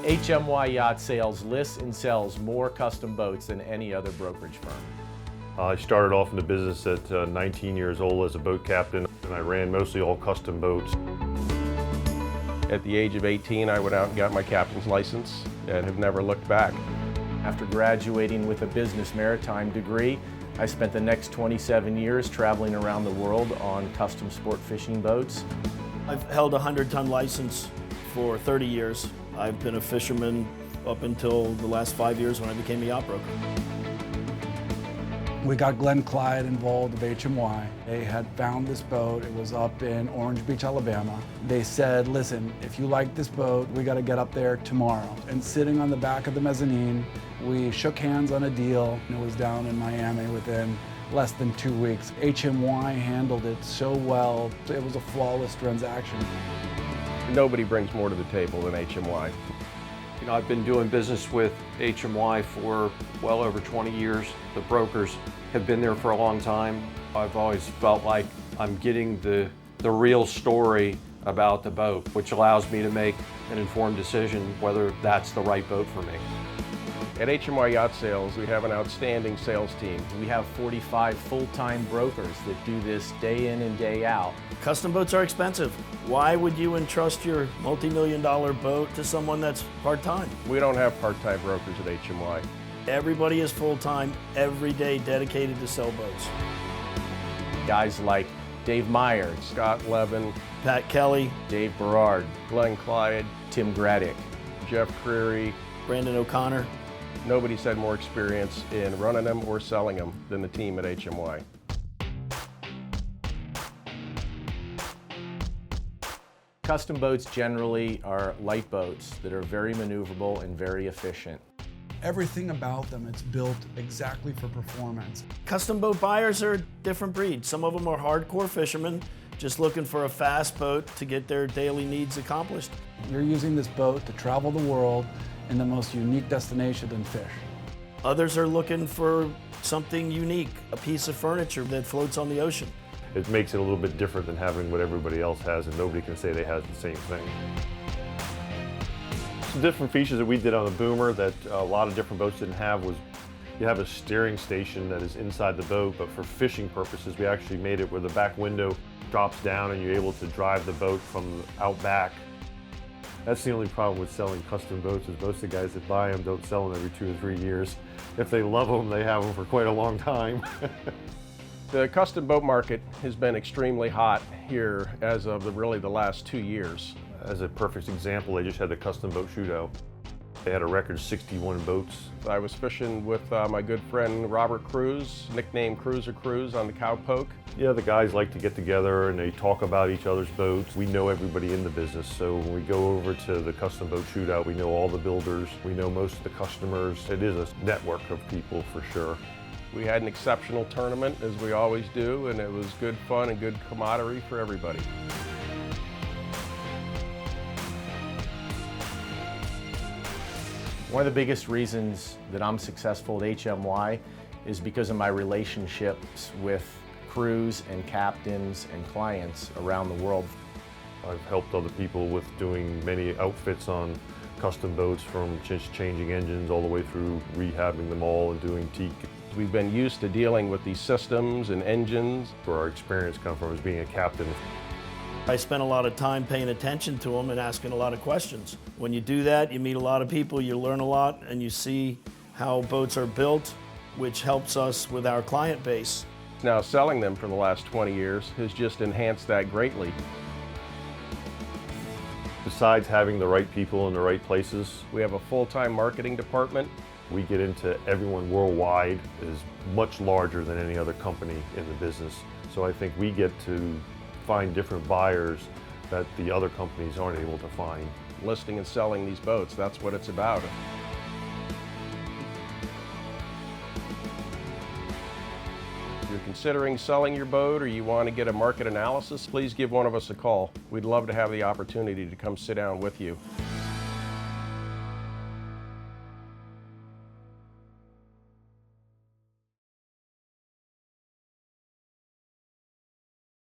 HMY Yacht Sales lists and sells more custom boats than any other brokerage firm. I started off in the business at 19 years old as a boat captain, and I ran mostly all custom boats. At the age of 18, I went out and got my captain's license and have never looked back. After graduating with a business maritime degree, I spent the next 27 years traveling around the world on custom sport fishing boats. I've held a 100-ton license for 30 years. I've been a fisherman up until the last 5 years when I became a yacht broker. We got Clyatt involved of HMY. They had found this boat. It was up in Orange Beach, Alabama. They said, listen, if you like this boat, we got to get up there tomorrow. And sitting on the back of the mezzanine, we shook hands on a deal. It was down in Miami within less than 2 weeks. HMY handled it so well. It was a flawless transaction. Nobody brings more to the table than HMY. You know, I've been doing business with HMY for well over 20 years. The brokers have been there for a long time. I've always felt like I'm getting the real story about the boat, which allows me to make an informed decision whether that's the right boat for me. At HMY Yacht Sales, we have an outstanding sales team. We have 45 full-time brokers that do this day in and day out. Custom boats are expensive. Why would you entrust your multi-million-dollar boat to someone that's part-time? We don't have part-time brokers at HMY. Everybody is full-time, every day dedicated to sell boats. Guys like Dave Meyer, Scott Levin, Pat Kelly, Dave Berard, Glenn Clyatt, Tim Graddick, Jeff Creary. Brandon O'Connor. Nobody's had more experience in running them or selling them than the team at HMY. Custom boats generally are light boats that are very maneuverable and very efficient. Everything about them, it's built exactly for performance. Custom boat buyers are a different breed. Some of them are hardcore fishermen, just looking for a fast boat to get their daily needs accomplished. You're using this boat to travel the world in the most unique destination and fish. Others are looking for something unique, a piece of furniture that floats on the ocean. It makes it a little bit different than having what everybody else has, and nobody can say they have the same thing. Some different features that we did on the Boomer that a lot of different boats didn't have was you have a steering station that is inside the boat, but for fishing purposes, we actually made it where the back window drops down and you're able to drive the boat from out back. That's the only problem with selling custom boats is most of the guys that buy them don't sell them every 2 or 3 years. If they love them, they have them for quite a long time. The custom boat market has been extremely hot here as of really the last 2 years. As a perfect example, they just had the custom boat shootout. They had a record 61 boats. I was fishing with my good friend Robert Cruz, nicknamed Cruiser Cruz, on the Cowpoke. Yeah, the guys like to get together and they talk about each other's boats. We know everybody in the business, so when we go over to the custom boat shootout, we know all the builders, we know most of the customers. It is a network of people for sure. We had an exceptional tournament, as we always do, and it was good fun and good camaraderie for everybody. One of the biggest reasons that I'm successful at HMY is because of my relationships with crews and captains and clients around the world. I've helped other people with doing many outfits on custom boats, from just changing engines all the way through rehabbing them all and doing teak. We've been used to dealing with these systems and engines. Where our experience comes from is being a captain. I spent a lot of time paying attention to them and asking a lot of questions. When you do that, you meet a lot of people, you learn a lot, and you see how boats are built, which helps us with our client base. Now, selling them for the last 20 years has just enhanced that greatly. Besides having the right people in the right places, We have a full-time marketing department. we get into everyone worldwide is much larger than any other company in the business. So I think we get to find different buyers that the other companies aren't able to find. Listing and selling these boats, that's what it's about. If you're considering selling your boat or you want to get a market analysis, please give one of us a call. We'd love to have the opportunity to come sit down with you.